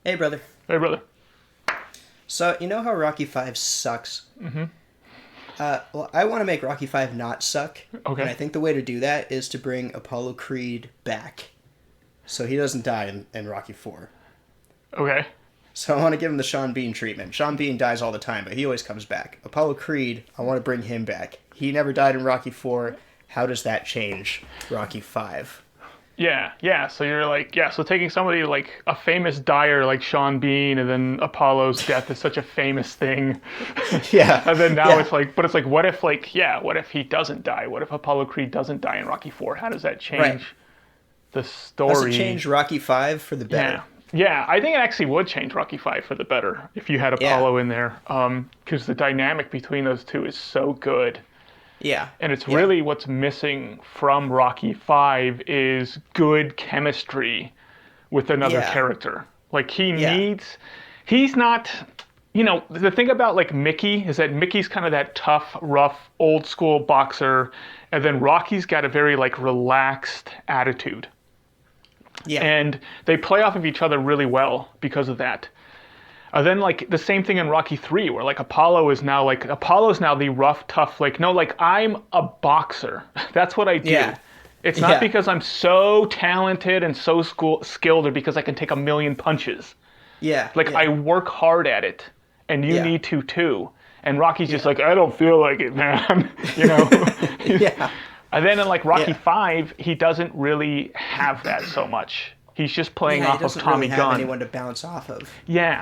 Hey, brother. Hey, brother. So, you know how Rocky 5 sucks? Mm-hmm. Well, I want to make Rocky 5 not suck. Okay. And I think the way to do that is to bring Apollo Creed back. So he doesn't die in Rocky 4. Okay. So I want to give him the Sean Bean treatment. Sean Bean dies all the time, but he always comes back. Apollo Creed, I want to bring him back. He never died in Rocky 4. How does that change Rocky 5? Yeah. So you're like, so taking somebody like a famous dyer like Sean Bean, and then Apollo's death is such a famous thing. Yeah. And then now Yeah. it's like, what if he doesn't die? What if Apollo Creed doesn't die in Rocky 4? How does that change Right. the story? Does it change Rocky 5 for the better? Yeah, I think it actually would change Rocky 5 for the better if you had Apollo in there. Because the dynamic between those two is so good. Yeah. And it's really what's missing from Rocky 5 is good chemistry with another character. Like he's not, the thing about like Mickey is that Mickey's kind of that tough, rough, old school boxer. And then Rocky's got a very like relaxed attitude. Yeah. And they play off of each other really well because of that. Then like the same thing in Rocky 3 where like Apollo's now the rough, tough, like, no, like I'm a boxer. That's what I do. Yeah. It's not because I'm so talented and so skilled or because I can take a million punches. Yeah. Like I work hard at it and you need to too. And Rocky's just like, I don't feel like it, man. Yeah. And then in like Rocky 5, he doesn't really have that so much. He's just playing off of Tommy Gunn. He doesn't really have Gunn. anyone to bounce off of. Yeah.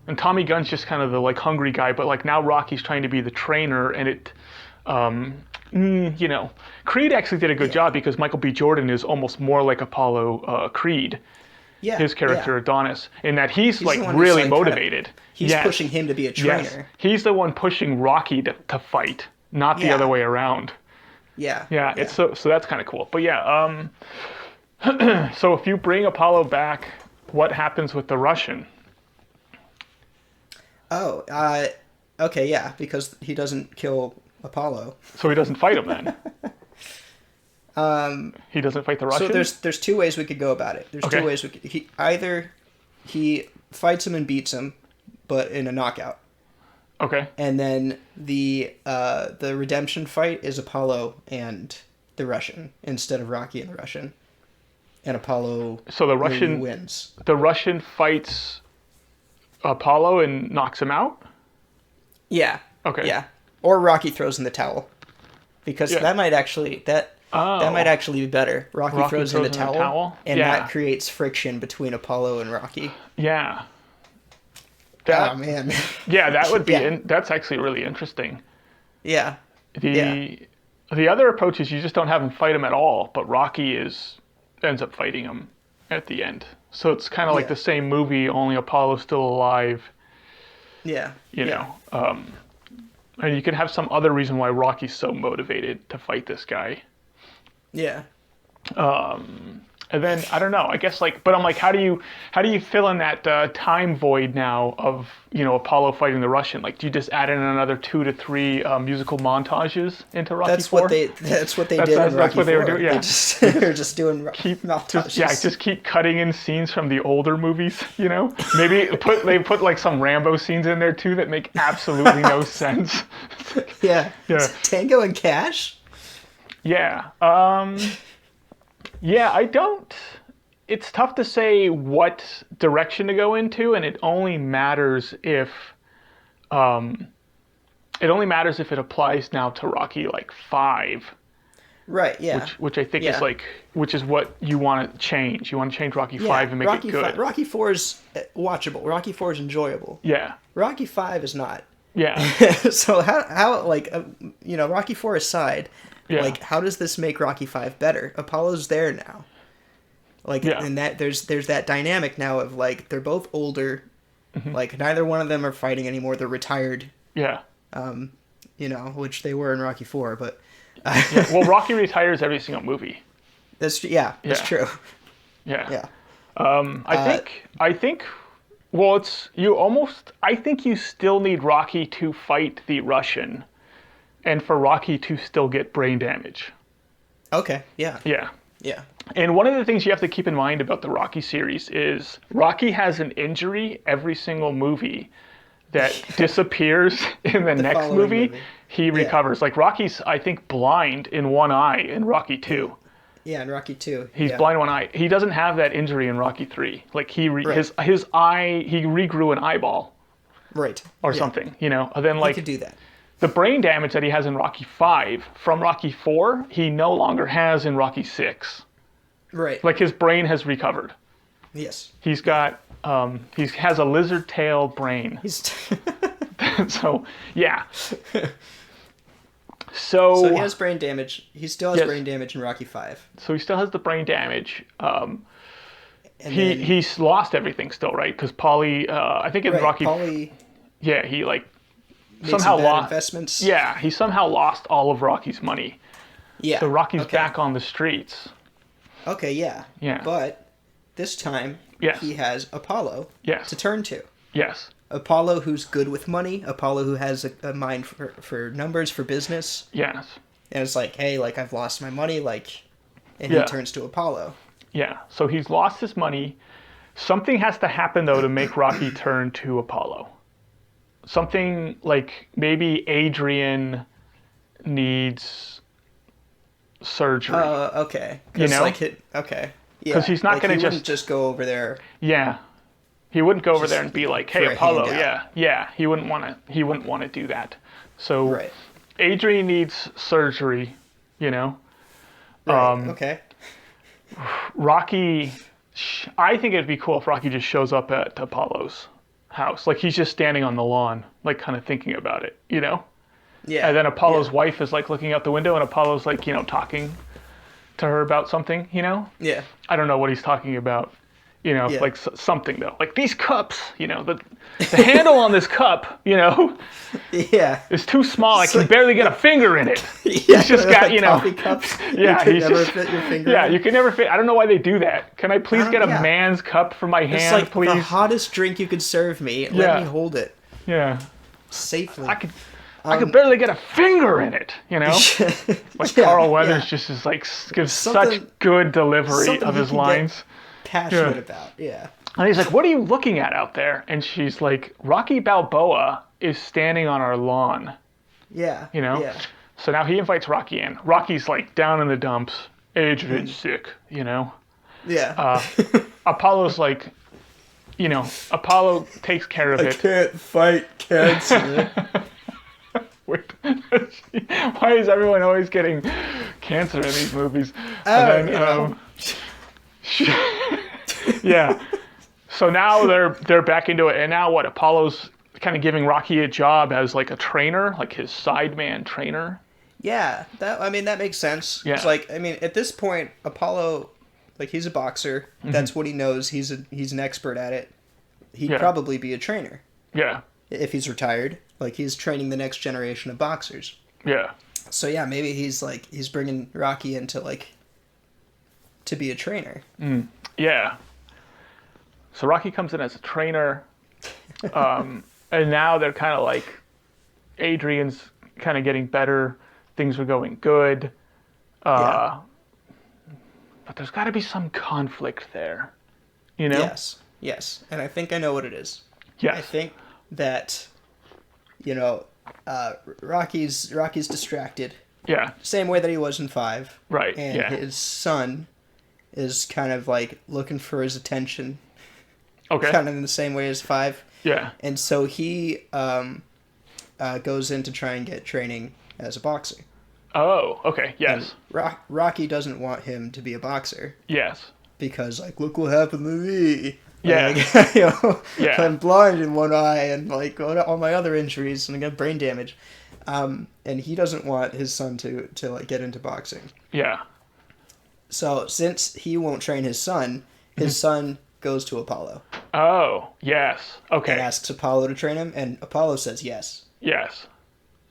And Tommy Gunn's just kind of the like hungry guy, but like now Rocky's trying to be the trainer, and it, Creed actually did a good job because Michael B. Jordan is almost more like Apollo Creed. Yeah. His character Adonis, in that he's like the one really who's, like, motivated. He's pushing him to be a trainer. Yes. He's the one pushing Rocky to fight, not the other way around. Yeah. It's so that's kind of cool. But so if you bring Apollo back, what happens with the Russian? Oh, okay, yeah, because he doesn't kill Apollo. So he doesn't fight him then. He doesn't fight the Russian. So there's two ways we could go about it. There's two ways we could. He fights him and beats him, but in a knockout. Okay. And then the redemption fight is Apollo and the Russian instead of Rocky and the Russian. And Apollo So the Russian wins. The Russian fights Apollo and knocks him out? Yeah. Okay. Yeah. Or Rocky throws in the towel. Because that might actually that might actually be better. Rocky throws in the towel, and that creates friction between Apollo and Rocky. Yeah. Oh man. Yeah, that would be that's actually really interesting. Yeah. The other approach is you just don't have him fight him at all, but Rocky ends up fighting him at the end. So it's kind of like the same movie, only Apollo's still alive. Yeah. You know. And you can have some other reason why Rocky's so motivated to fight this guy. Yeah. And then I don't know. I guess but I'm like, how do you fill in that time void now of Apollo fighting the Russian? Like, do you just add in another 2 to 3 musical montages into Rocky 4? That's what they did in Rocky 4. That's what they were doing. Yeah, they're just doing montages. Just keep cutting in scenes from the older movies. Maybe they put like some Rambo scenes in there too that make absolutely no sense. Yeah. Tango and Cash. Yeah. Yeah, I don't. It's tough to say what direction to go into, and it only matters if it applies now to Rocky 5. Right. Yeah. Which I think is which is what you want to change. You want to change Rocky 5 and make it good. Rocky 4 is watchable. Rocky 4 is enjoyable. Yeah. Rocky 5 is not. Yeah. So how Rocky 4 aside. Yeah. How does this make Rocky 5 better? Apollo's there now. And that there's that dynamic now of they're both older. Mm-hmm. Neither one of them are fighting anymore. They're retired. Yeah. Which they were in Rocky 4, but well, Rocky retires every single movie. That's true. Yeah. I think I think you still need Rocky to fight the Russian. And for Rocky to still get brain damage. Okay. Yeah. Yeah. Yeah. And one of the things you have to keep in mind about the Rocky series is Rocky has an injury every single movie that disappears in the next movie. He recovers. Like Rocky's, I think, blind in one eye in Rocky 2. Yeah, in Rocky 2. He's blind in one eye. He doesn't have that injury in Rocky 3. Like his eye, he regrew an eyeball. Right. Or something, you know. And then like he could do that. The brain damage that he has in Rocky 5 from Rocky 4, he no longer has in Rocky 6. Right. Like his brain has recovered. Yes. He's got he has a lizard tail brain. So yeah. So he has brain damage. He still has brain damage in Rocky 5. So he still has the brain damage. He's lost everything still, right? Because Paulie, I think in Rocky, Paulie, he like made somehow some bad lost investments. Yeah, he somehow lost all of Rocky's money. Yeah. So Rocky's back on the streets. Okay, yeah. Yeah. But this time, he has Apollo to turn to. Yes. Apollo who's good with money. Apollo who has a mind for numbers, for business. Yes. And it's like, hey, like, I've lost my money, like, and he turns to Apollo. Yeah. So he's lost his money. Something has to happen, though, to make Rocky turn to Apollo. Something like maybe Adrian needs surgery. Okay. You know? Okay. Yeah. Because he's not going to just go over there. Yeah. He wouldn't go over there and be like, "Hey, Apollo, yeah." He wouldn't want to do that. So Adrian needs surgery, you know. Right. Okay. Rocky, I think it'd be cool if Rocky just shows up at Apollo's house, like he's just standing on the lawn, like kind of thinking about it, you know. Yeah. And then Apollo's wife is like looking out the window, and Apollo's like, you know, talking to her about something, you know. Yeah. I don't know what he's talking about. You know, like something though, like these cups, you know, the handle on this cup, you know, is too small. I can barely get a finger in it. He's just got, you know, coffee cups. Yeah, you can never fit your finger. Yeah, you can never fit. I don't know why they do that. Can I please get a man's cup for my hand, like please? The hottest drink you could serve me. Let me hold it. Yeah. Safely. I could barely get a finger in it, you know. Like Carl Weathers just is like gives such good delivery of his lines. Passionate about, And he's like, "What are you looking at out there?" And she's like, "Rocky Balboa is standing on our lawn." Yeah. You know? Yeah. So now he invites Rocky in. Rocky's like down in the dumps, Adrian's sick, you know? Yeah. Apollo's like, you know, Apollo takes care of it. I can't fight cancer. Why is everyone always getting cancer in these movies? Yeah. So now they're back into it, and now what? Apollo's kind of giving Rocky a job as like a trainer, like his sideman trainer. Yeah, that makes sense. Yeah. It's like, I mean, at this point, Apollo, like, he's a boxer. Mm-hmm. That's what he knows. He's an expert at it. He'd probably be a trainer. Yeah. If he's retired, like, he's training the next generation of boxers. Yeah. So yeah, maybe he's bringing Rocky in to be a trainer. Yeah. So Rocky comes in as a trainer, and now they're kind of like, Adrian's kind of getting better, things are going good, but there's got to be some conflict there, you know? Yes, and I think I know what it is. Yes. I think that, you know, Rocky's distracted. Yeah. Same way that he was in 5. Right. And his son is kind of like looking for his attention. Okay. Kind of in the same way as 5. Yeah. And so he goes in to try and get training as a boxer. Oh, okay. Yes. And Rocky doesn't want him to be a boxer. Yes. Because, like, look what happened to me. Yeah. Like, you know, I'm blind in one eye and, like, all my other injuries and I got brain damage. And he doesn't want his son to like, get into boxing. Yeah. So, since he won't train his son goes to Apollo. Oh, yes. Okay. And asks Apollo to train him, and Apollo says yes. Yes.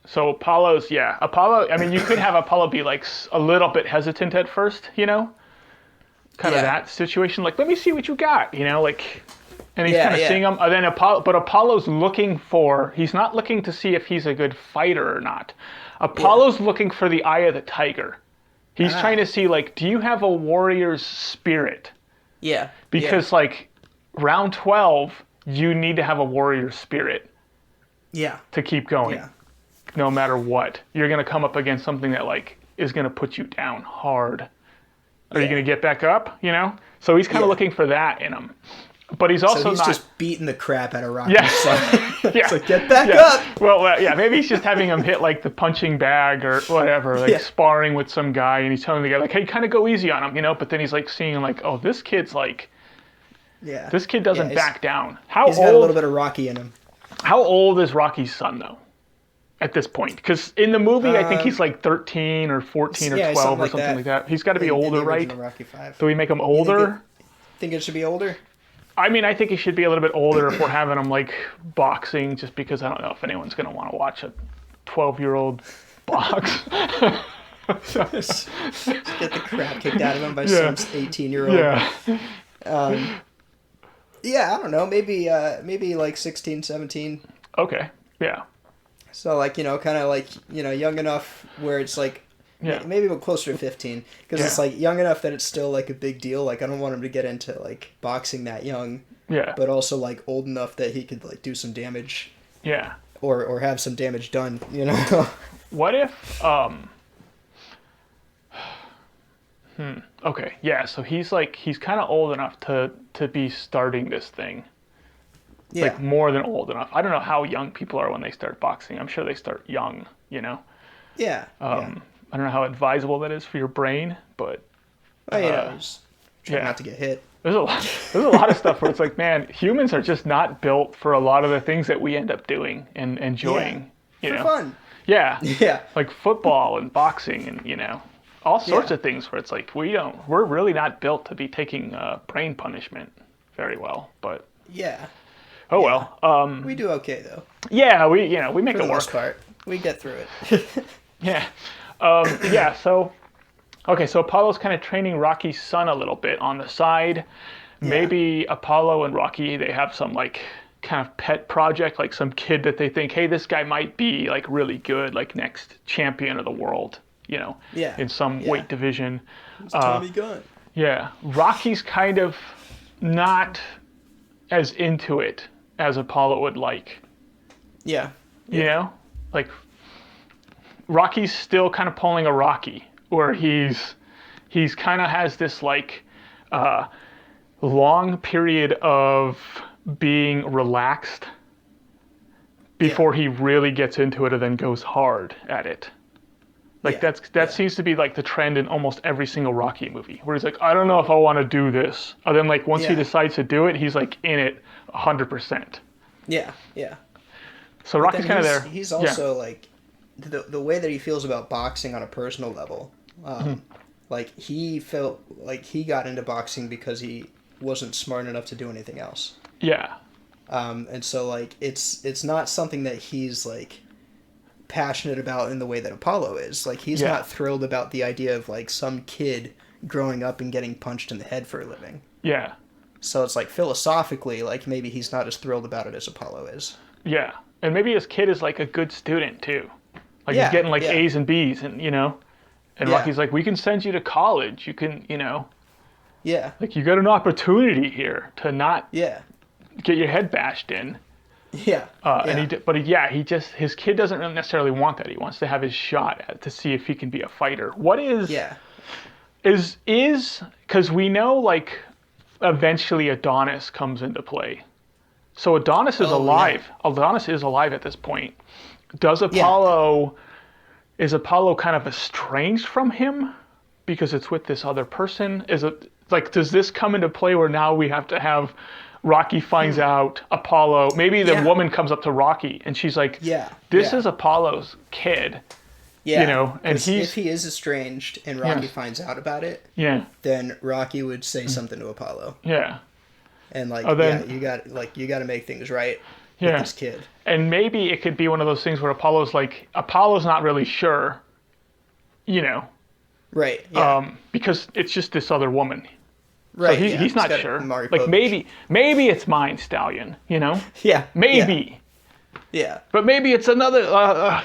So Apollo, I mean, you could have Apollo be, like, a little bit hesitant at first, you know? Kind of that situation, like, let me see what you got, you know, like, and he's kind of seeing him, and then Apollo's he's not looking to see if he's a good fighter or not. Apollo's looking for the eye of the tiger. He's trying to see, like, do you have a warrior's spirit? Yeah. Because, like, round 12, you need to have a warrior spirit. Yeah. To keep going. Yeah. No matter what. You're going to come up against something that, like, is going to put you down hard. Are you going to get back up, you know? So he's kind of looking for that in him. But he's also he's just beating the crap out of Rocky. Yeah. It's like, get back up! Well, maybe he's just having him hit, like, the punching bag or whatever, like, sparring with some guy, and he's telling the guy, like, hey, kind of go easy on him, you know? But then he's, like, seeing, like, oh, this kid's, like... Yeah. This kid doesn't back down. He's got a little bit of Rocky in him. How old is Rocky's son, though, at this point? Because in the movie, I think he's like 13 or 14 or 12 or something like that. He's got to be older, right? Rocky 5. Do we make him older? Think it should be older? I mean, I think he should be a little bit older if we're having him, like, boxing, just because I don't know if anyone's going to want to watch a 12-year-old box. Just get the crap kicked out of him by some 18-year-old. Yeah. Yeah, I don't know. Maybe like 16, 17. Okay. Yeah. So, like, you know, kind of like, you know, young enough where it's like, maybe closer to 15. Because it's like young enough that it's still like a big deal. Like, I don't want him to get into like boxing that young. Yeah. But also like old enough that he could like do some damage. Yeah. Or have some damage done, you know? What if, okay, yeah, so he's kind of old enough to be starting this thing. Yeah. Like, more than old enough. I don't know how young people are when they start boxing. I'm sure they start young, you know? Yeah. I don't know how advisable that is for your brain, but... just try not to get hit. There's a lot of stuff where it's like, man, humans are just not built for a lot of the things that we end up doing and enjoying. Yeah. You know? Fun. Yeah. Yeah. Like football and boxing and, you know... all sorts of things where it's like we're really not built to be taking brain punishment very well, but well. We do okay though. Yeah, we make it work. For the most part, we get through it. Yeah. So Apollo's kind of training Rocky's son a little bit on the side. Yeah. Maybe Apollo and Rocky, they have some like kind of pet project, like some kid that they think, hey, this guy might be like really good, like next champion of the world. You know, in some weight division. It's Tommy Gunn. Yeah. Rocky's kind of not as into it as Apollo would like. Yeah. You know? Like, Rocky's still kind of pulling a Rocky, where he's kind of has this, like, long period of being relaxed before he really gets into it and then goes hard at it. Like, that seems to be, like, the trend in almost every single Rocky movie, where he's like, I don't know if I want to do this. And then, like, once he decides to do it, he's, like, in it 100%. Yeah. So Rocky's kind of there. He's also, like, the way that he feels about boxing on a personal level, like, he felt like he got into boxing because he wasn't smart enough to do anything else. Yeah. And so, like, it's not something that he's, like... passionate about in the way that Apollo is. Like, he's not thrilled about the idea of like some kid growing up and getting punched in the head for a living. Yeah. So it's like philosophically, like maybe he's not as thrilled about it as Apollo is. Yeah. And maybe his kid is like a good student too. Like he's getting like A's and B's and, you know, and Rocky's like, we can send you to college. You can, you know, like you got an opportunity here to not get your head bashed in. And his kid doesn't really necessarily want that. He wants to have his shot to see if he can be a fighter. What is because we know like eventually Adonis comes into play. So Adonis is alive. Yeah. Adonis is alive at this point. Is Apollo kind of estranged from him because it's with this other person? Is it like, does this come into play where now we have to have Rocky finds out Apollo, maybe the woman comes up to Rocky and she's like, this is Apollo's kid. Yeah. You know, and if he is estranged and Rocky finds out about it, then Rocky would say something to Apollo. Yeah. And like, you got to make things right with this kid. And maybe it could be one of those things where Apollo's not really sure, you know. Right. Yeah. Because it's just this other woman. Right, so he's not sure. Like maybe it's mine, Stallion. You know. Yeah. Maybe. Yeah. But maybe it's another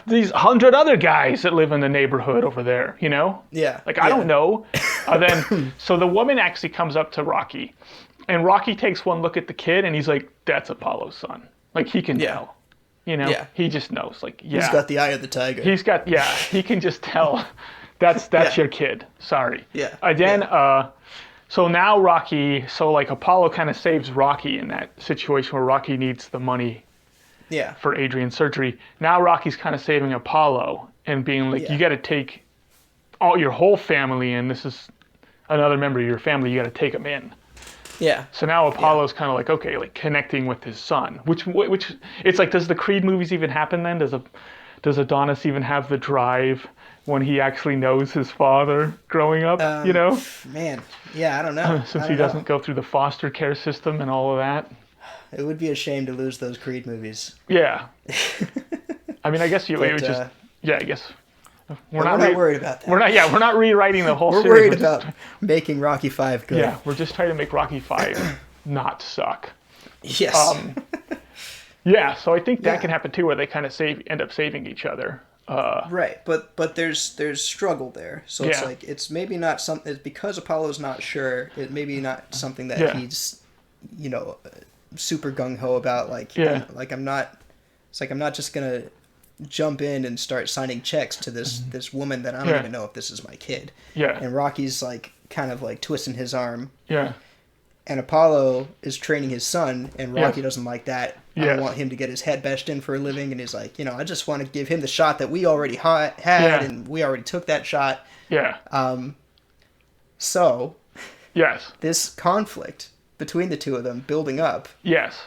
these 100 other guys that live in the neighborhood over there, you know? Yeah. Like, I don't know. So the woman actually comes up to Rocky, and Rocky takes one look at the kid, and he's like, that's Apollo's son. Like, he can tell. You know? Yeah. He just knows. Like, yeah. He's got the eye of the tiger. He can just tell that's your kid. Sorry. Yeah. Again, so now Rocky, like Apollo kind of saves Rocky in that situation where Rocky needs the money for Adrian's surgery. Now Rocky's kind of saving Apollo and being like, you got to take your whole family in. This is another member of your family. You got to take him in. Yeah. So now Apollo's kind of like, okay, like connecting with his son, which it's like, does the Creed movies even happen then? Does Adonis even have the drive when he actually knows his father growing up, you know? Man, yeah, I don't know. Since he doesn't go through the foster care system and all of that. It would be a shame to lose those Creed movies. Yeah. I mean, I guess it would just, I guess. We're not worried about that. We're not rewriting the whole series. We're worried about making Rocky 5 good. Yeah, we're just trying to make Rocky 5 not suck. Yes. Yeah, so I think that can happen too, where they kind of end up saving each other. Right, but there's struggle there. So it's like, it's maybe not something, it's because Apollo's not sure, it maybe not something that he's, you know, super gung-ho about. Like, I'm not just gonna jump in and start signing checks to this woman that I don't even know if this is my kid. Yeah. And Rocky's like kind of like twisting his arm. Yeah. And Apollo is training his son, and Rocky doesn't like that. I don't want him to get his head bashed in for a living, and he's like, you know, I just want to give him the shot that we already had, and we already took that shot. Yeah. So. Yes. This conflict between the two of them building up. Yes.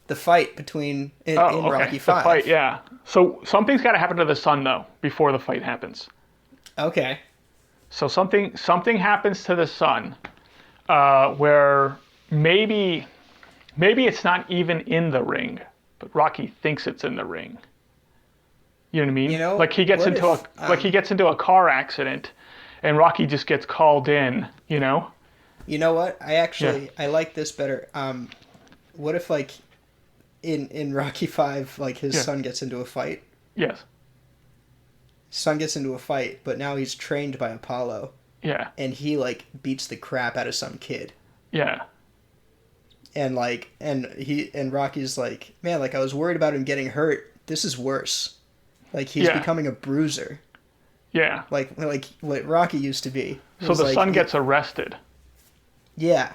The fight between in Rocky 5. The fight, yeah. So something's got to happen to the son though before the fight happens. Okay. So something happens to the son, where maybe it's not even in the ring, but Rocky thinks it's in the ring. You know what I mean? You know, like he gets into a car accident, and Rocky just gets called in. You know. You know what? I like this better. What if like in Rocky 5, like his son gets into a fight? Yes. His son gets into a fight, but now he's trained by Apollo. Yeah. And he like beats the crap out of some kid. Yeah. And like and Rocky's like, man, like I was worried about him getting hurt. This is worse. Like he's becoming a bruiser. Yeah. Like what Rocky used to be. So the son gets arrested. Yeah.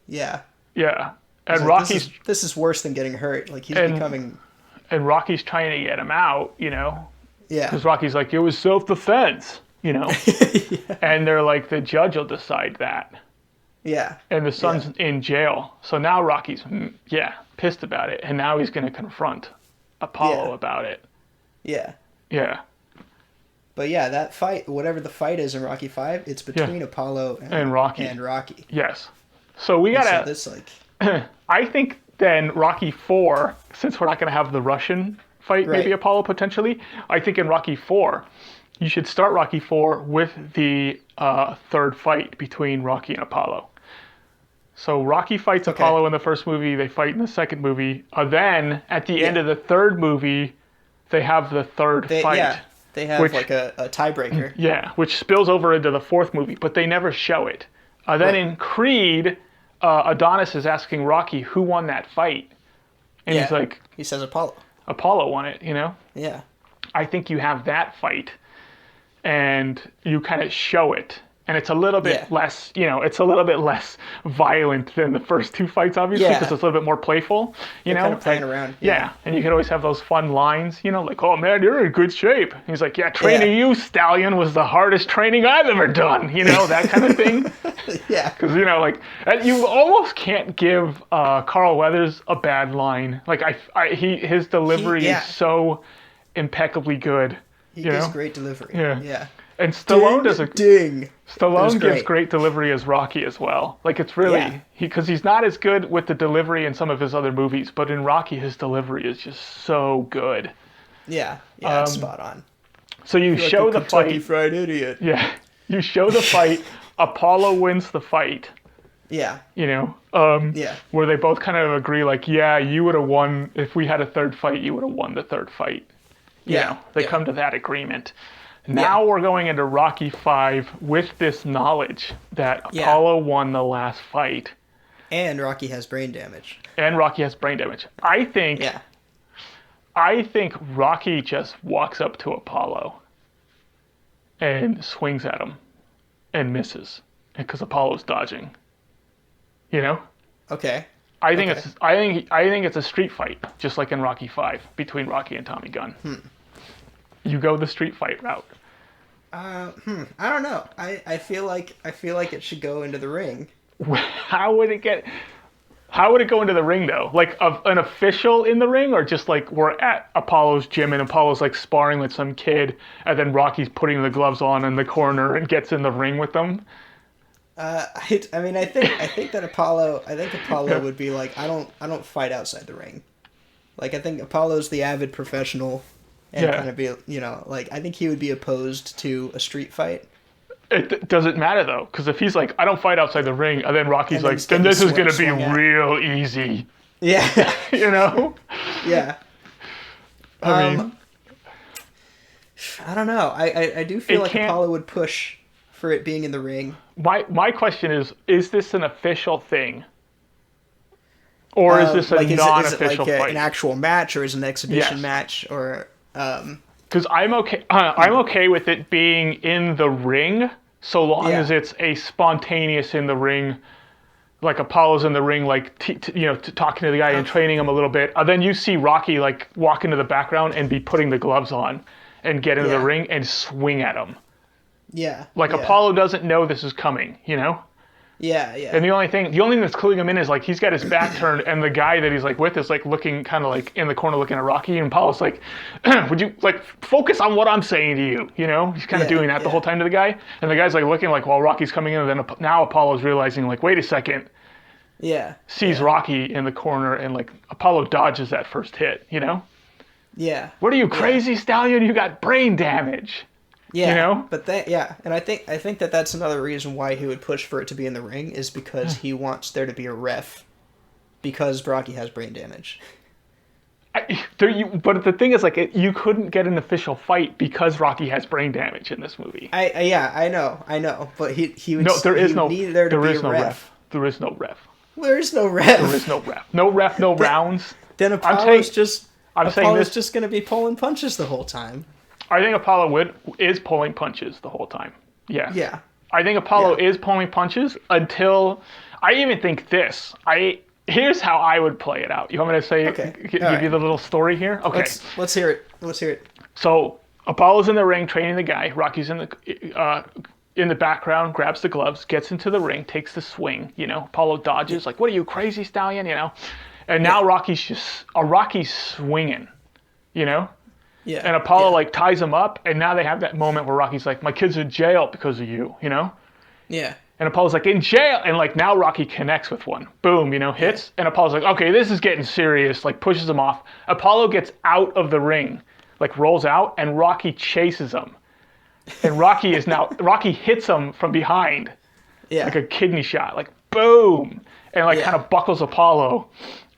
Yeah. Yeah. And like, Rocky's this is worse than getting hurt. Like he's becoming. And Rocky's trying to get him out, you know. Yeah. Because Rocky's like, it was self-defense, you know. And they're like, the judge will decide that. Yeah. And the son's in jail, so now Rocky's pissed about it, and now he's going to confront Apollo about it. Yeah. Yeah. But yeah, that fight, whatever the fight is in Rocky 5, it's between Apollo and Rocky. Yes. So we gotta. So this like. I think then Rocky 4, since we're not gonna have the Russian fight, maybe Apollo potentially. I think in Rocky 4, you should start Rocky 4 with the third fight between Rocky and Apollo. So Rocky fights Apollo in the first movie. They fight in the second movie. Then at the end of the third movie, they have the third fight. Yeah. They have like a tiebreaker. Yeah, which spills over into the fourth movie, but they never show it. Then in Creed, Adonis is asking Rocky who won that fight. And he's like... He says Apollo. Apollo won it, you know? Yeah. I think you have that fight, and you kind of show it. And it's a little bit less, you know, it's a little bit less violent than the first two fights, obviously, because it's a little bit more playful, you know? Kind of playing around. Yeah, and you could always have ththose fun lines, you know, like, oh man, you're in good shape. He's like, yeah, training you, Stallion, was the hardest training I've ever done, you know, that kind of thing. Yeah. Because, you know, like, you almost can't give Carl Weathers a bad line. Like, his delivery is so impeccally good. He gives great delivery. Yeah. And Stallone ding. Stallone gives great delivery as Rocky as well. Like it's really because he's not as good with the delivery in some of his other movies, but in Rocky his delivery is just so good. Yeah, it's spot on. So you show like the Kentucky fight. Fried Idiot. Yeah, you show the fight. Apollo wins the fight. Yeah. Yeah. Where they both kind of agree, like, yeah, you would have won if we had a third fight. You would have won the third fight. They come to that agreement. Now we're going into Rocky V with this knowledge that Apollo won the last fight. And Rocky has brain damage. I think Rocky just walks up to Apollo and swings at him and misses because Apollo's dodging. Okay. I think it's a street fight, just like in Rocky V between Rocky and Tommy Gunn. You go the street fight route. I don't know. I feel like it should go into the ring. How would it go into the ring though? Like an official in the ring, or just like we're at Apollo's gym and Apollo's like sparring with some kid, and then Rocky's putting the gloves on in the corner and gets in the ring with them? I think that Apollo would be like, I don't fight outside the ring. Like, I think Apollo's the avid professional, and kind of be, like, I think he would be opposed to a street fight. It doesn't matter though, because if he's like, I don't fight outside the ring, and then Rocky's like, then this is gonna be real easy. Yeah. Yeah. I mean, I don't know. I do feel like Apollo would push for it being in the ring. My question is this an official thing? Or is this a non-official fight? Like an actual match, or is it an exhibition match, or because I'm okay with it being in the ring, so long as it's a spontaneous in the ring, like Apollo's in the ring, like talking to the guy and training him a little bit. And then you see Rocky like walk into the background and be putting the gloves on and get into the ring and swing at him. Yeah. Like Apollo doesn't know this is coming, Yeah, yeah. And the only thing that's cluing him in is like he's got his back turned, and the guy that he's like with is like looking kind of like in the corner looking at Rocky, and Apollo's like, would you like focus on what I'm saying to you? He's kind of doing that the whole time to the guy, and the guy's like looking like while Rocky's coming in, and then now Apollo's realizing like, wait a second. Yeah. Sees Rocky in the corner, and like Apollo dodges that first hit. Yeah. What are you, crazy stallion? You got brain damage. Yeah, but and I think that that's another reason why he would push for it to be in the ring, is because he wants there to be a ref, because Rocky has brain damage. But the thing is, like, you couldn't get an official fight because Rocky has brain damage in this movie. I know, but he would. No, there is no ref. There is no ref. There is no ref. There is no ref. No ref. No rounds. Then Apollo's just going to be pulling punches the whole time. I think Apollo is pulling punches the whole time. Yeah. Yeah. I think Apollo is pulling punches until I even think this. Here's how I would play it out. You want me to say give you the little story here? Okay. Let's hear it. So Apollo's in the ring training the guy. Rocky's in the background, grabs the gloves, gets into the ring, takes the swing. Apollo dodges like, "What are you, crazy stallion?" And now Rocky's swinging. Yeah. And Apollo like ties him up, and now they have that moment where Rocky's like, "My kid's in jail because of you," Yeah. And Apollo's like, "In jail," and like now Rocky connects with one. Boom, hits, and Apollo's like, "Okay, this is getting serious." Like pushes him off. Apollo gets out of the ring, like rolls out, and Rocky chases him. And Rocky hits him from behind, like a kidney shot, like boom, and like kind of buckles Apollo.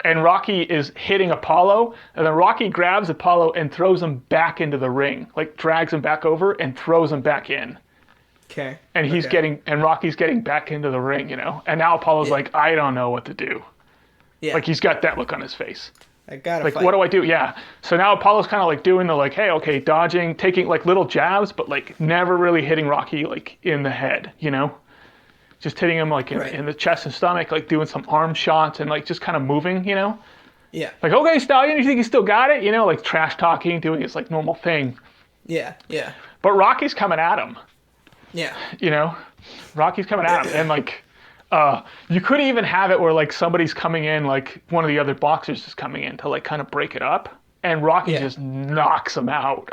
And Rocky is hitting Apollo, and then Rocky grabs Apollo and throws him back into the ring, like drags him back over and throws him back in. Okay. And Rocky's getting back into the ring, And now Apollo's like, I don't know what to do. Yeah. Like he's got that look on his face. I gotta like, fight. What do I do? Yeah. So now Apollo's kind of like doing the like, hey, okay, dodging, taking like little jabs, but like never really hitting Rocky like in the head, Just hitting him like in the chest and stomach, like doing some arm shots and like just kind of moving, Yeah. Like, okay, stallion, you think you still got it? Like trash talking, doing his like normal thing. Yeah, yeah. But Rocky's coming at him. Yeah. Rocky's coming at him. And like, you could even have it where like somebody's coming in, like one of the other boxers is coming in to like kind of break it up. And Rocky just knocks him out,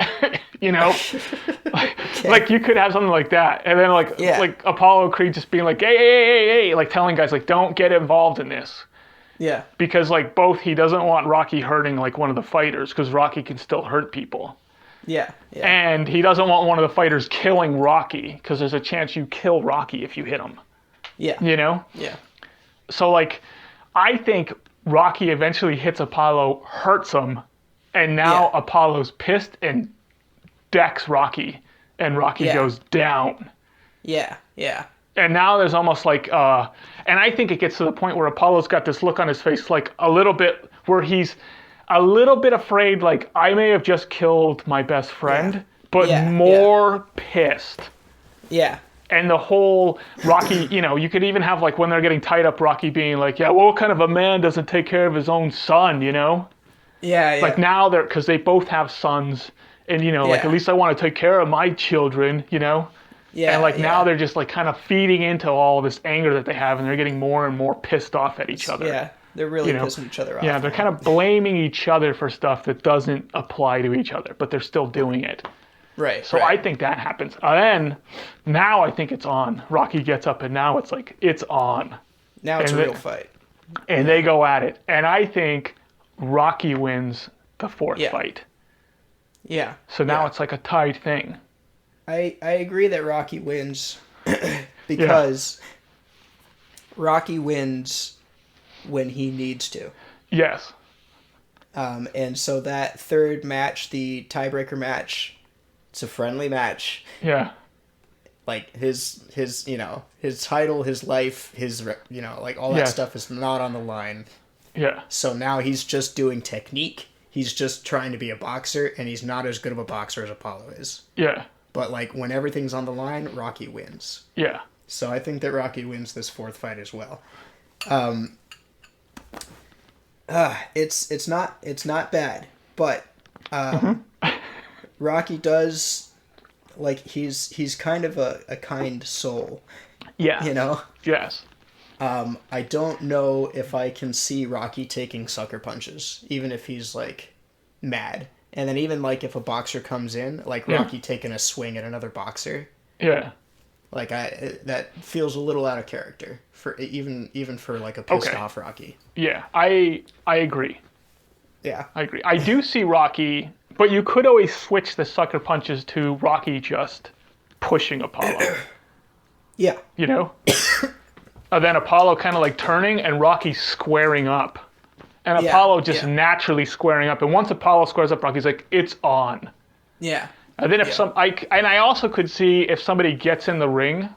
Like you could have something like that, and then like Apollo Creed just being like, hey, like telling guys like, don't get involved in this. Yeah. Because like he doesn't want Rocky hurting like one of the fighters, because Rocky can still hurt people. Yeah. Yeah. And he doesn't want one of the fighters killing Rocky, because there's a chance you kill Rocky if you hit him. Yeah. Yeah. So like, I think Rocky eventually hits Apollo, hurts him, and now Apollo's pissed and decks Rocky, and Rocky goes down. Yeah, yeah. And now there's almost like, and I think it gets to the point where Apollo's got this look on his face, like a little bit, where he's a little bit afraid, like, I may have just killed my best friend, but more pissed. Yeah. And the whole Rocky, you could even have, like, when they're getting tied up, Rocky being like, yeah, well, what kind of a man doesn't take care of his own son, Yeah, yeah. Like, now because they both have sons, and, like, at least I want to take care of my children, Yeah, and like now they're just like kind of feeding into all this anger that they have, and they're getting more and more pissed off at each other. Yeah, they're really pissing each other off. Yeah, they're kind of blaming each other for stuff that doesn't apply to each other, but they're still doing it. Right. So I think that happens. And then now I think it's on. Rocky gets up, and now it's like it's on. Now it's a real fight. And they go at it, and I think Rocky wins the fourth fight. Yeah. So now it's like a tied thing. I agree that Rocky wins because Rocky wins when he needs to. Yes. And so that third match, the tiebreaker match, it's a friendly match. Yeah. Like his title, his life, his like all that stuff is not on the line. Yeah. So now he's just doing technique. He's just trying to be a boxer, and he's not as good of a boxer as Apollo is. Yeah. But like when everything's on the line, Rocky wins. Yeah. So I think that Rocky wins this fourth fight as well. It's not bad, but Rocky does, like, he's kind of a kind soul. Yeah. Yes. I don't know if I can see Rocky taking sucker punches, even if he's like mad. And then even like if a boxer comes in, like Rocky taking a swing at another boxer. Yeah. Like that feels a little out of character for even for like a pissed off Rocky. Yeah, I agree. Yeah. I agree. I do see Rocky, but you could always switch the sucker punches to Rocky just pushing Apollo. Yeah. And then Apollo kind of like turning and Rocky squaring up. And Apollo just naturally squaring up. And once Apollo squares up, Rocky's like, it's on. Yeah. And then if I also could see if somebody gets in the ring,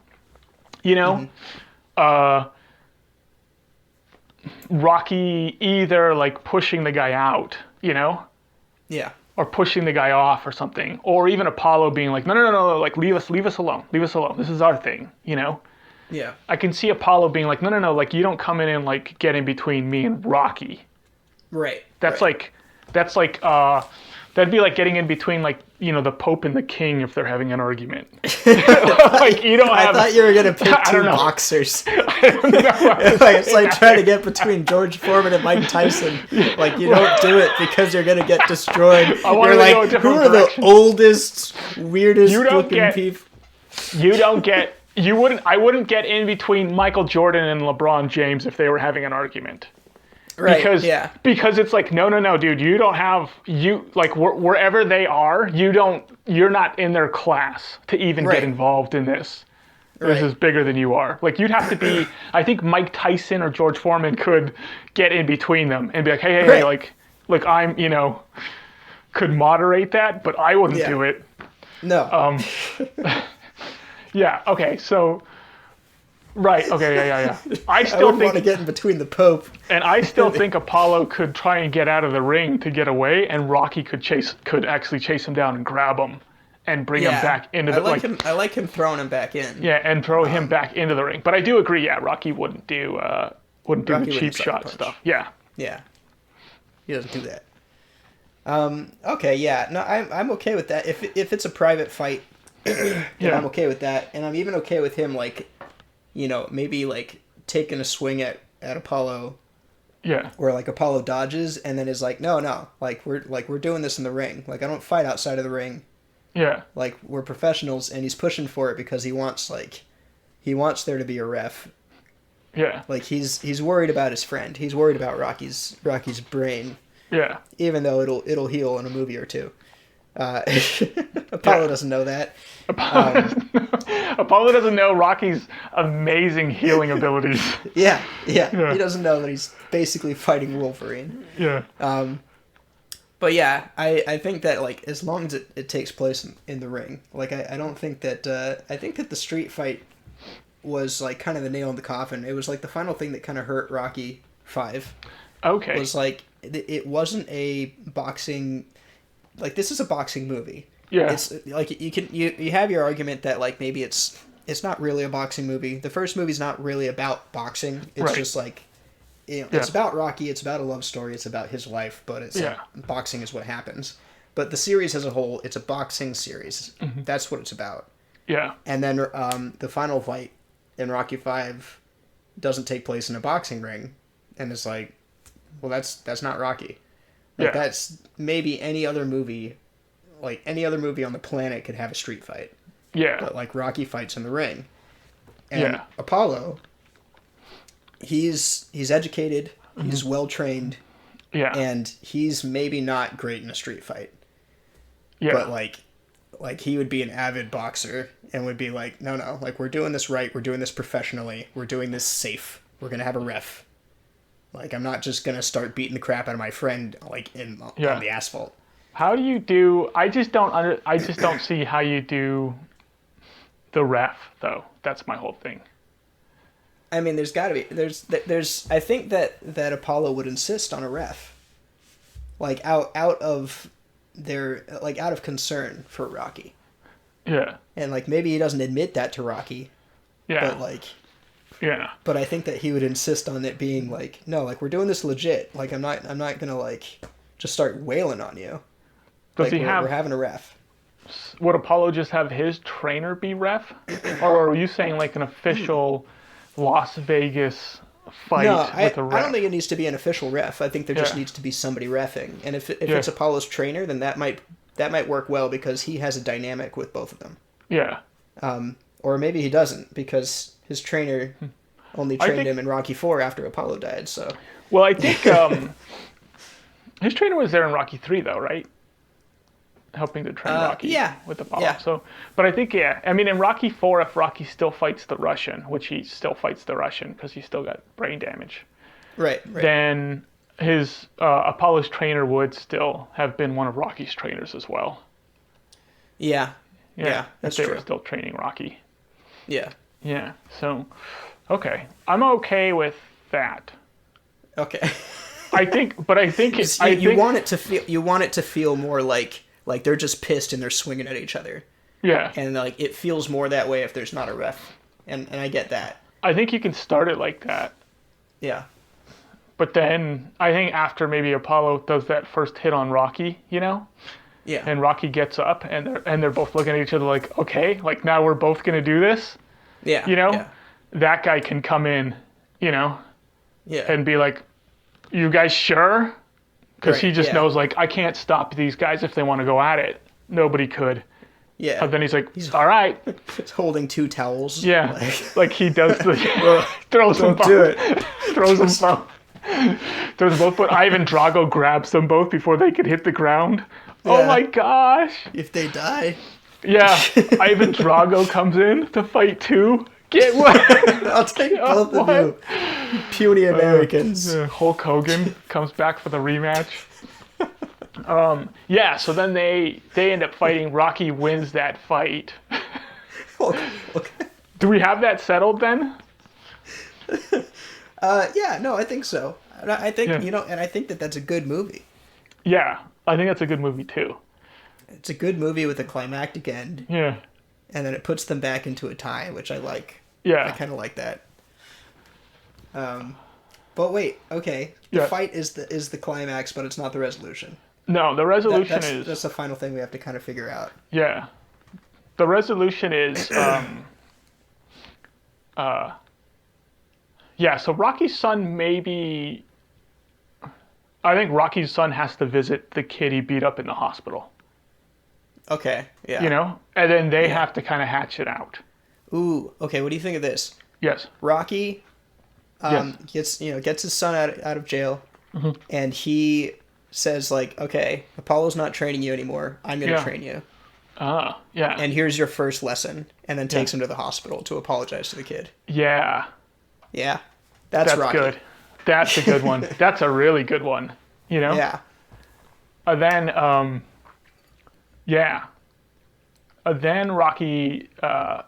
Rocky either like pushing the guy out, Yeah. or pushing the guy off or something, or even Apollo being like, no, like leave us alone. This is our thing, Yeah. I can see Apollo being like, no, like you don't come in and like get in between me and Rocky. Right. That's like that'd be like getting in between like, the Pope and the King if they're having an argument. Like you don't have. I thought you were gonna pick two boxers. I don't know. It's like trying to get between George Foreman and Mike Tyson. Like you don't do it because you're gonna get destroyed. You're like, who are the oldest, weirdest looking people? I wouldn't get in between Michael Jordan and LeBron James if they were having an argument. Right. Because it's like, no, dude, you don't have, like wherever they are, you're not in their class to even get involved in this. This is bigger than you are. Like you'd have to be, I think Mike Tyson or George Foreman could get in between them and be like, hey, like I'm, could moderate that, but I wouldn't do it. No. Yeah. Okay. So. Right. Okay. Yeah. I wouldn't want to get in between the Pope. And I still think Apollo could try and get out of the ring to get away, and Rocky could actually chase him down and grab him, and bring him back into the. I like him throwing him back in. Yeah, and throw him back into the ring. But I do agree. Yeah, Rocky wouldn't do the cheap shot stuff. Yeah. Yeah. He doesn't do that. Okay. Yeah. No, I'm okay with that. If it's a private fight, then I'm okay with that, and I'm even okay with him like. Maybe like taking a swing at Apollo. Yeah. Where like Apollo dodges and then is like, no, like we're doing this in the ring. Like I don't fight outside of the ring. Yeah. Like we're professionals, and he's pushing for it because he wants there to be a ref. Yeah. Like he's worried about his friend. He's worried about Rocky's brain. Yeah. Even though it'll heal in a movie or two. Apollo doesn't know that. Apollo doesn't know Rocky's amazing healing abilities. Yeah. He doesn't know that he's basically fighting Wolverine. Yeah. But yeah, I think that like as long as it takes place in the ring, like I don't think that I think that the street fight was like kind of the nail in the coffin. It was like the final thing that kind of hurt Rocky 5. Okay. Was like it wasn't a boxing, like this is a boxing movie. Yeah. It's like you have your argument that like maybe it's not really a boxing movie. The first movie's not really about boxing. It's just like it's about Rocky, it's about a love story, it's about his life, but it's like, boxing is what happens. But the series as a whole, it's a boxing series. Mm-hmm. That's what it's about. Yeah. And then the final fight in Rocky 5 doesn't take place in a boxing ring, and it's like, well, that's not Rocky. Like that's maybe any other movie, like any other movie on the planet could have a street fight. Yeah. But like Rocky fights in the ring. And Apollo, he's educated, he's well trained, and he's maybe not great in a street fight. Yeah. But like he would be an avid boxer and would be like, no, like we're doing this right, we're doing this professionally, we're doing this safe, we're gonna have a ref. Like I'm not just gonna start beating the crap out of my friend like on the asphalt. How do you do? I just don't see how you do the ref though. That's my whole thing. I mean, there's got to be there's. I think that Apollo would insist on a ref, like out of concern for Rocky. Yeah. And like maybe he doesn't admit that to Rocky. Yeah. But like. Yeah. But I think that he would insist on it being like, no, like we're doing this legit. Like I'm not gonna like just start wailing on you. Does like, we're having a ref? Would Apollo just have his trainer be ref, or are you saying like an official Las Vegas fight with a ref? I don't think it needs to be an official ref. I think there just needs to be somebody reffing. And if it's Apollo's trainer, then that might work well because he has a dynamic with both of them. Yeah. Or maybe he doesn't because his trainer only trained him in Rocky 4 after Apollo died. So. Well, I think his trainer was there in Rocky 3 though, right? Helping to train Rocky with Apollo. Yeah. So, but I think, I mean, in Rocky 4, if Rocky still fights the Russian, which he still fights the Russian because he still got brain damage. Right. Then his Apollo's trainer would still have been one of Rocky's trainers as well. Yeah. Yeah, that's true. They were still training Rocky. Yeah. Yeah. So, okay. I'm okay with that. Okay. I think you want it to feel more like they're just pissed and they're swinging at each other. Yeah. And like it feels more that way if there's not a ref. And I get that. I think you can start it like that. Yeah. But then I think after maybe Apollo does that first hit on Rocky, Yeah. And Rocky gets up and they're both looking at each other like, okay, like now we're both gonna do this. Yeah. Yeah. That guy can come in, Yeah. And be like, you guys sure? Because he just knows, like, I can't stop these guys if they want to go at it. Nobody could. Yeah. And then he's like, all right. He's holding 2 towels. Yeah. Like he does throws them both. Do it. Throws them both. Throws them both. But Ivan Drago grabs them both before they could hit the ground. Yeah. Oh my gosh. If they die. Yeah. Ivan Drago comes in to fight too. Get what? I'll take both of you. Puny Americans. Hulk Hogan comes back for the rematch. So then they end up fighting. Rocky wins that fight. Okay. Do we have that settled then? No, I think so. I think, and I think that's a good movie. Yeah, I think that's a good movie too. It's a good movie with a climactic end. Yeah. And then it puts them back into a tie, which I like. Yeah. I kind of like that. But wait, okay. The fight is the climax, but it's not the resolution. No, the resolution that's the final thing we have to kind of figure out. Yeah. The resolution is so Rocky's son maybe I think Rocky's son has to visit the kid he beat up in the hospital. Okay, yeah. And then they have to kind of hatch it out. Ooh, okay, what do you think of this? Yes. Rocky gets his son out of jail, and he says like, okay, Apollo's not training you anymore. I'm going to train you. Yeah. And here's your first lesson, and then takes him to the hospital to apologize to the kid. Yeah. Yeah. That's Rocky. Good. That's a good one. That's a really good one. You know? Yeah. Then Rocky... and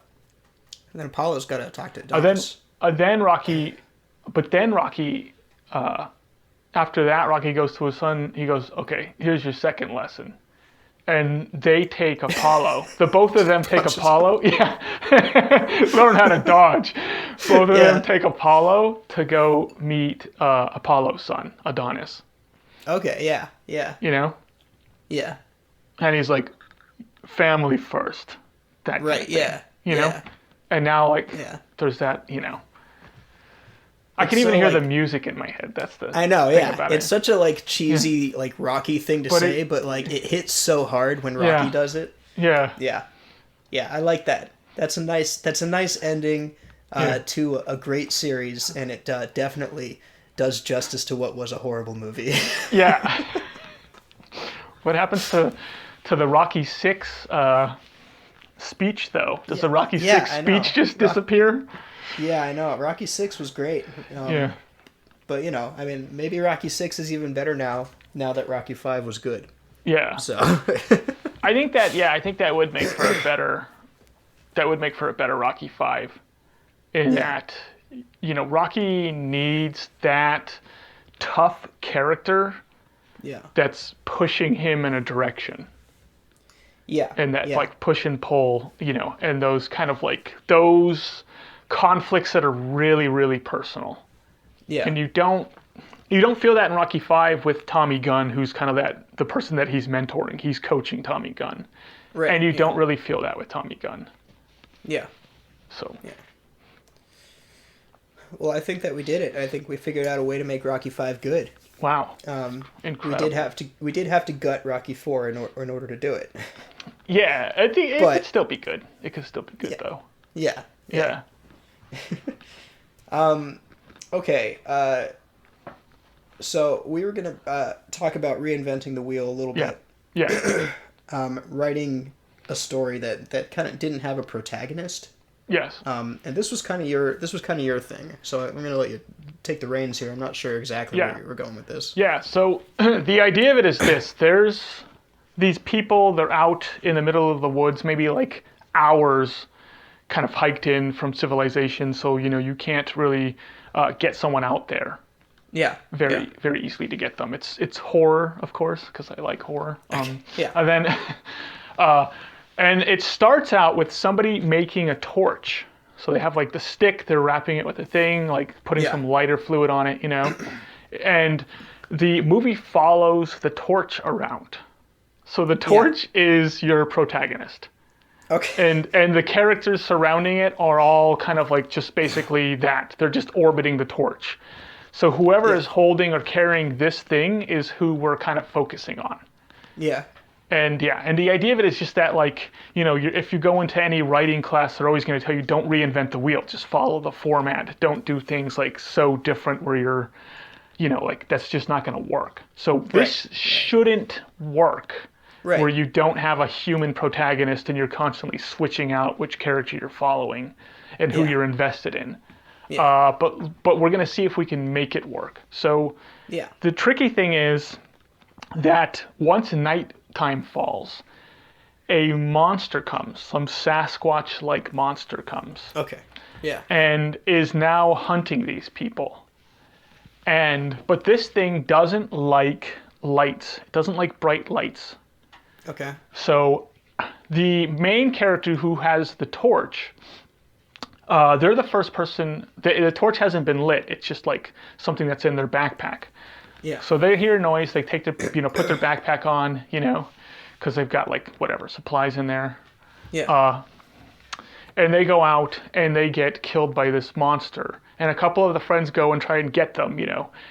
then Apollo's got to talk to Adonis. Then Rocky... But then Rocky... after that, Rocky goes to his son. He goes, okay, here's your second lesson. And they take Apollo. Both of them take Apollo. Yeah. Learn how to dodge. Both of them take Apollo to go meet Apollo's son, Adonis. Okay, yeah, yeah. You know? Yeah. And he's like, family first. That kind of thing, you know? And now, like, there's that, you know. I can even hear the music in my head. That's the I know, thing about it's such a like cheesy like Rocky thing to say, but like it hits so hard when Rocky does it. Yeah. Yeah. Yeah, I like that. That's a nice ending to a great series, and it definitely does justice to what was a horrible movie. Yeah. What happens to the Rocky 6 speech though? Does the Rocky 6 speech just disappear? Yeah, I know. Rocky 6 was great. But, you know, I mean, maybe Rocky 6 is even better now that Rocky 5 was good. Yeah. So I think that would make for a better Rocky 5 in that, you know, Rocky needs that tough character that's pushing him in a direction. Yeah. And that like push and pull, you know, and those kind of like those conflicts that are really, really personal. Yeah. And you don't feel that in Rocky 5 with Tommy Gunn, who's kind of the person that he's mentoring. He's coaching Tommy Gunn. Right. And you don't really feel that with Tommy Gunn. Yeah. So. Yeah. Well, I think that we did it. I think we figured out a way to make Rocky 5 good. Wow. Incredible. We did have to gut Rocky 4 in order to do it. Yeah, I think it could still be good. It could still be good though. Yeah. Yeah. Okay. So we were gonna talk about reinventing the wheel a little bit. Yeah. Writing a story that kind of didn't have a protagonist. Yes. And this was kind of your thing. So I'm gonna let you take the reins here. I'm not sure exactly where you were going with this. Yeah. So the idea of it is this: there's these people. They're out in the middle of the woods, maybe like hours, kind of hiked in from civilization. So you know you can't really get someone out there. Yeah. Very easily to get them. It's horror, of course, because I like horror. Yeah. And then. And it starts out with somebody making a torch. So they have like the stick, they're wrapping it with a thing, like putting some lighter fluid on it, you know. And the movie follows the torch around. So the torch is your protagonist. Okay. And the characters surrounding it are all kind of like just basically that. They're just orbiting the torch. So whoever is holding or carrying this thing is who we're kind of focusing on. Yeah. And the idea of it is just that, like, you know, if you go into any writing class, they're always going to tell you, don't reinvent the wheel. Just follow the format. Don't do things, like, so different where you're, you know, like, that's just not going to work. So this shouldn't work where you don't have a human protagonist and you're constantly switching out which character you're following and who you're invested in. Yeah. But we're going to see if we can make it work. So the tricky thing is that once nighttime falls, a monster comes, some Sasquatch-like monster comes. Okay. Yeah. And is now hunting these people. But this thing doesn't like lights. It doesn't like bright lights. Okay. So the main character who has the torch, they're the first person. The torch hasn't been lit. It's just like something that's in their backpack. Yeah. So they hear noise. They take their, put their backpack on, because they've got like whatever supplies in there. Yeah. And they go out and they get killed by this monster. And a couple of the friends go and try and get them,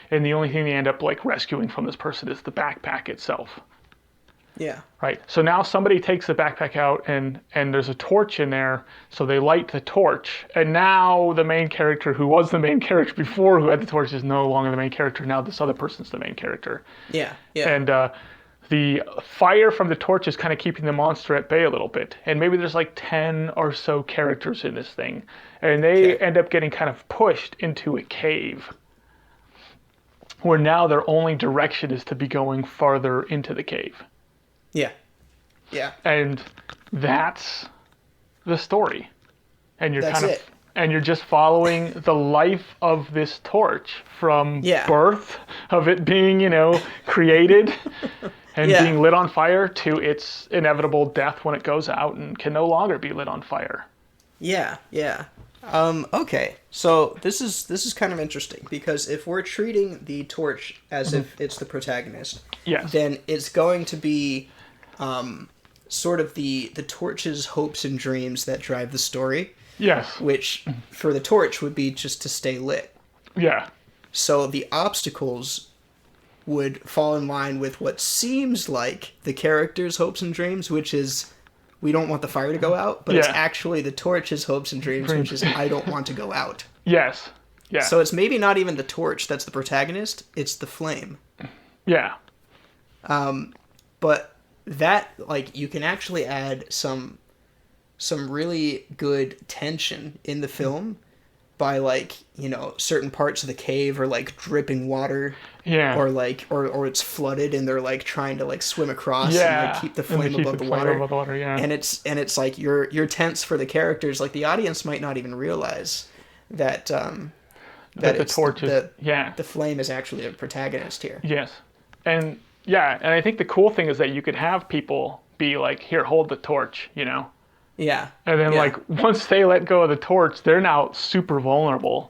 And the only thing they end up like rescuing from this person is the backpack itself. Yeah. Right. So now somebody takes the backpack out and there's a torch in there. So they light the torch. And now the main character who was the main character before who had the torch is no longer the main character. Now this other person's the main character. Yeah. Yeah. And the fire from the torch is kind of keeping the monster at bay a little bit. And maybe there's like 10 or so characters in this thing. And they end up getting kind of pushed into a cave, where now their only direction is to be going farther into the cave. Yeah. Yeah. And that's the story. And you're and you're just following the life of this torch from birth of it being, created and being lit on fire to its inevitable death when it goes out and can no longer be lit on fire. Yeah. Yeah. Okay. So this is kind of interesting, because if we're treating the torch as if it's the protagonist, then it's going to be sort of the torch's hopes and dreams that drive the story. Yes. Which, for the torch, would be just to stay lit. Yeah. So the obstacles would fall in line with what seems like the character's hopes and dreams, which is, we don't want the fire to go out, but it's actually the torch's hopes and dreams, which is, I don't want to go out. Yes. Yeah. So it's maybe not even the torch that's the protagonist, it's the flame. Yeah. But that, like, you can actually add some really good tension in the film by, like, certain parts of the cave are like dripping water. Yeah. Or like, or it's flooded and they're like trying to like swim across and like keep the flame above the water. Yeah. And it's like you're tense for the characters. Like, the audience might not even realize that the torch is the flame is actually the protagonist here. Yes. And I think the cool thing is that you could have people be like, here, hold the torch, Yeah. And then like once they let go of the torch, they're now super vulnerable.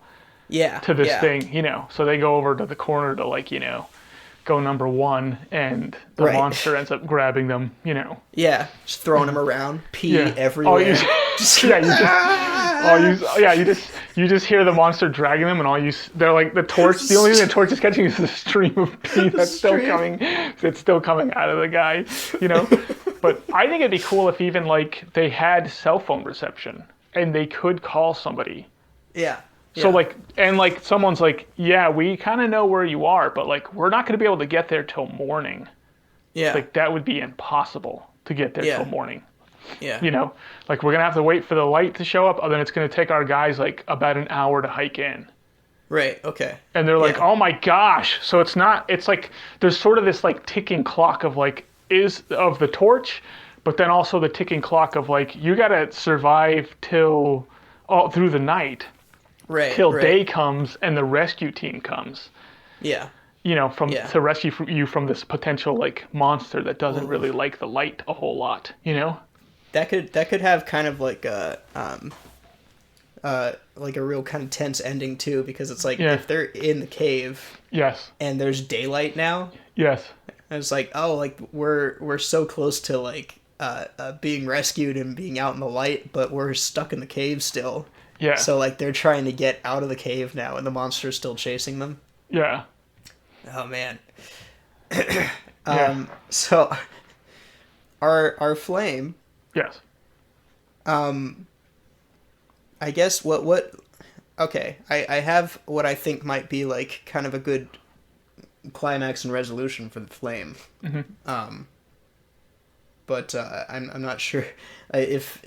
To this thing, So they go over to the corner to like, go number one, and the monster ends up grabbing them, Yeah, just throwing them around, pee everywhere. You just hear the monster dragging them, and they're like the torch. The only thing the torch is catching is the stream of pee that's still coming. It's still coming out of the guy, But I think it'd be cool if even like they had cell phone reception and they could call somebody. Yeah. So like, and like someone's like, yeah, we kind of know where you are, but like we're not going to be able to get there till morning. Yeah. Like that would be impossible to get there till morning. Yeah. Like we're going to have to wait for the light to show up, and then it's going to take our guys like about an hour to hike in. Right. Okay. And they're like, oh my gosh. So it's like there's sort of this like ticking clock of like of the torch, but then also the ticking clock of like, you got to survive till all through the night. Till day comes and the rescue team comes. Yeah. To rescue you from this potential like monster that doesn't really like the light a whole lot. That could have kind of like a real kind of tense ending too, because it's like if they're in the cave. Yes. And there's daylight now. Yes. And it's like, oh, like we're so close to like being rescued and being out in the light, but we're stuck in the cave still. Yeah. So, like, they're trying to get out of the cave now, and the monster's still chasing them. Yeah. Oh, man. So, our flame... Yes. I guess what... Okay, I have what I think might be, like, kind of a good climax and resolution for the flame. Mm-hmm. But I'm not sure if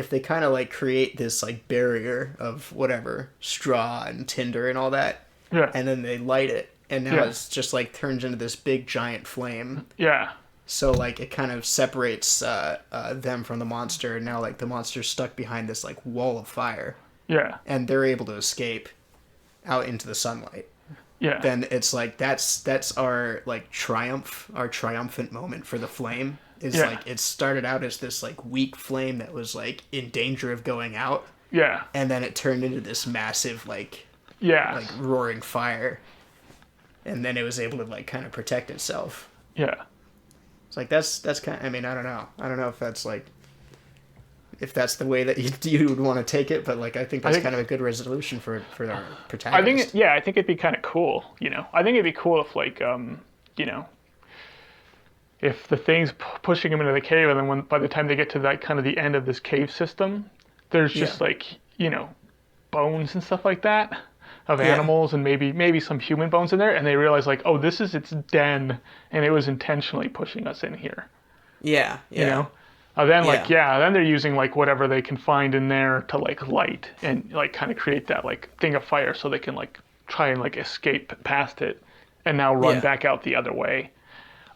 they kind of like create this like barrier of whatever, straw and tinder and all that, and then they light it, and now it's just like turns into this big giant flame. Yeah. So like it kind of separates them from the monster, and now like the monster's stuck behind this like wall of fire. Yeah. And they're able to escape out into the sunlight. Yeah. Then it's like that's our like our triumphant moment for the flame. Is like it started out as this like weak flame that was like in danger of going out. Yeah. And then it turned into this massive like roaring fire. And then it was able to like kind of protect itself. Yeah. It's like that's kind of, I mean, I don't know. I don't know if that's like if that's the way that you would want to take it, but like I think that's kind of a good resolution for our protagonist. I think it'd be kind of cool, I think it'd be cool if like if the thing's pushing them into the cave, and then by the time they get to that kind of the end of this cave system, there's just like, you know, bones and stuff like that of animals, and maybe some human bones in there, and they realize like, oh, this is its den, and it was intentionally pushing us in here. Yeah. You know? Then then they're using like whatever they can find in there to like light and like kind of create that like thing of fire so they can like try and like escape past it and now run back out the other way.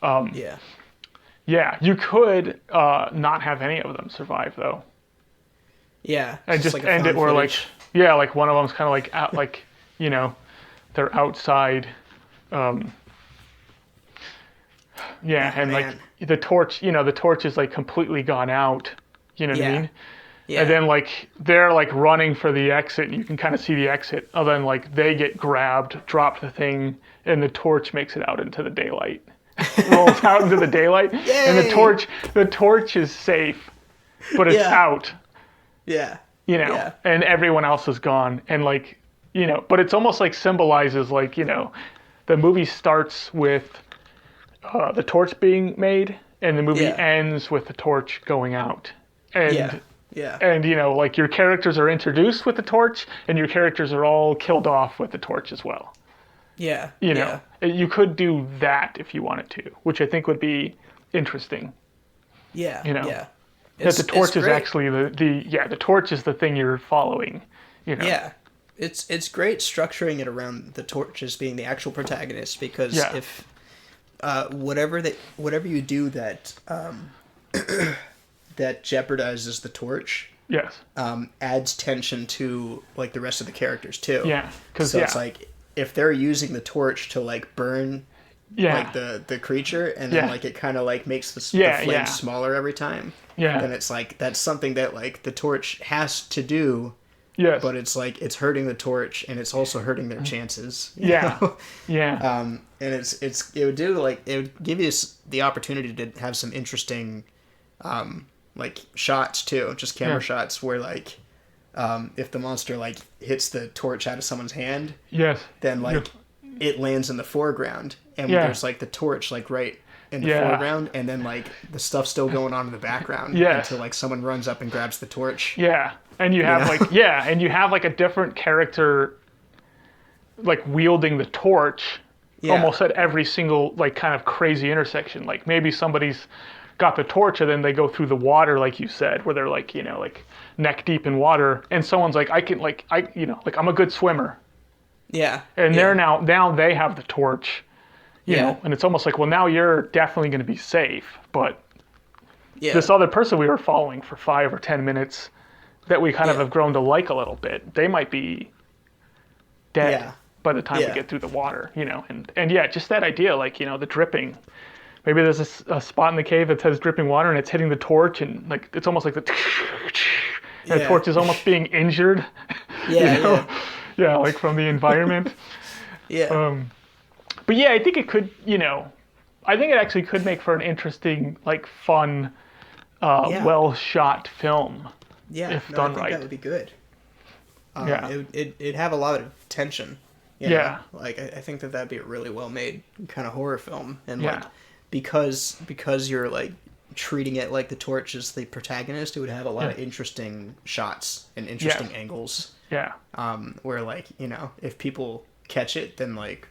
Yeah, you could not have any of them survive though. Yeah. And just like end it where footage. Like one of them's kind of like out, like, you know, they're outside. And like the torch, you know, the torch is like completely gone out. You know what I mean? Yeah. And then like they're like running for the exit, and you can kind of see the exit. And then like they get grabbed, drop the thing, and the torch makes it out into the daylight. Rolls out into the daylight. Yay! And the torch is safe, but it's out. Yeah. You know, and everyone else is gone. And like, you know, but it's almost like symbolizes like, you know, the movie starts with the torch being made, and the movie ends with the torch going out. And and you know, like your characters are introduced with the torch, and your characters are all killed off with the torch as well. Yeah. You know, you could do that if you wanted to, which I think would be interesting. Yeah. You know, that the torch is actually the torch is the thing you're following. You know. Yeah. It's great structuring it around the torch as being the actual protagonist, because if whatever you do that that jeopardizes the torch, adds tension to like the rest of the characters too. Yeah, because it's like if they're using the torch to like burn like the creature, and then like it kind of like makes the flame smaller every time. Yeah, then it's like that's something that like the torch has to do. Yes. But it's like it's hurting the torch, and it's also hurting their chances. You know? And it would give you the opportunity to have some interesting like shots too, just camera shots where like if the monster like hits the torch out of someone's hand, then like it lands in the foreground, and there's like the torch like right in the foreground, and then like the stuff still going on in the background until like someone runs up and grabs the torch. Yeah. And you have and you have like a different character like wielding the torch almost at every single like kind of crazy intersection. Like maybe somebody's got the torch, and then they go through the water, like you said, where they're like, you know, like neck deep in water, and someone's like, I'm a good swimmer. Yeah. And they're now they have the torch, you know, and it's almost like, well, now you're definitely going to be safe, but this other person we were following for 5 or 10 minutes that we kind of have grown to like a little bit, they might be dead by the time we get through the water, you know, and just that idea, like, you know, the dripping. Maybe there's a spot in the cave that says dripping water, and it's hitting the torch, and like it's almost like the torch is almost being injured. Like from the environment. But I think it could, you know, I think it actually could make for an interesting, like fun, well shot film. Yeah, if done right. That would be good. It'd have a lot of tension. You know? Like I think that'd be a really well made kind of horror film, and like because you're like treating it like the torch is the protagonist, it would have a lot of interesting shots and interesting angles. Yeah. Where like, you know, if people catch it, then like,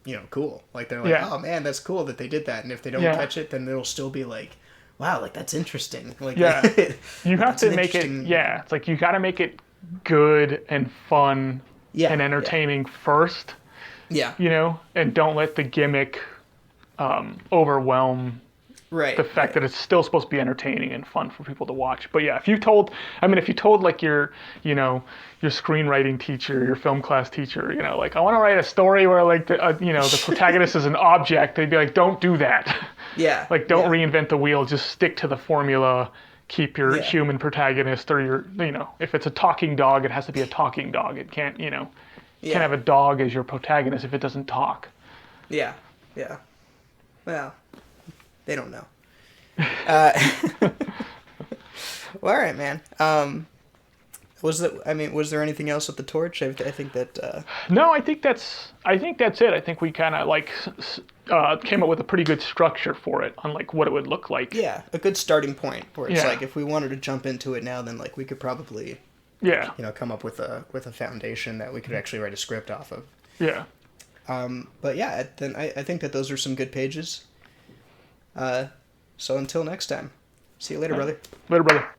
you know, cool. Like they're like, oh man, that's cool that they did that, and if they don't catch it, then it'll still be like, wow, like that's interesting. Like you have to make it. Yeah, it's like you got to make it good and fun and entertaining first. Yeah. You know, and don't let the gimmick overwhelm the fact that it's still supposed to be entertaining and fun for people to watch. But if you told like your, you know, your screenwriting teacher, your film class teacher, you know, like I want to write a story where like the you know, the protagonist is an object, they'd be like, don't do that. Yeah. Like don't reinvent the wheel, just stick to the formula. Keep your human protagonist, or your, you know, if it's a talking dog, it has to be a talking dog. It can't, you know, can't have a dog as your protagonist if it doesn't talk. Yeah. Yeah. Well, they don't know. Well, all right, man. Was there anything else with the torch? I think that. No, I think that's it. I think we kind of like came up with a pretty good structure for it on like what it would look like. Yeah, a good starting point where it's like if we wanted to jump into it now, then like we could probably. Yeah. Come up with a foundation that we could actually write a script off of. Yeah. But yeah, then I think that those are some good pages. So until next time, see you later, brother. Later, brother.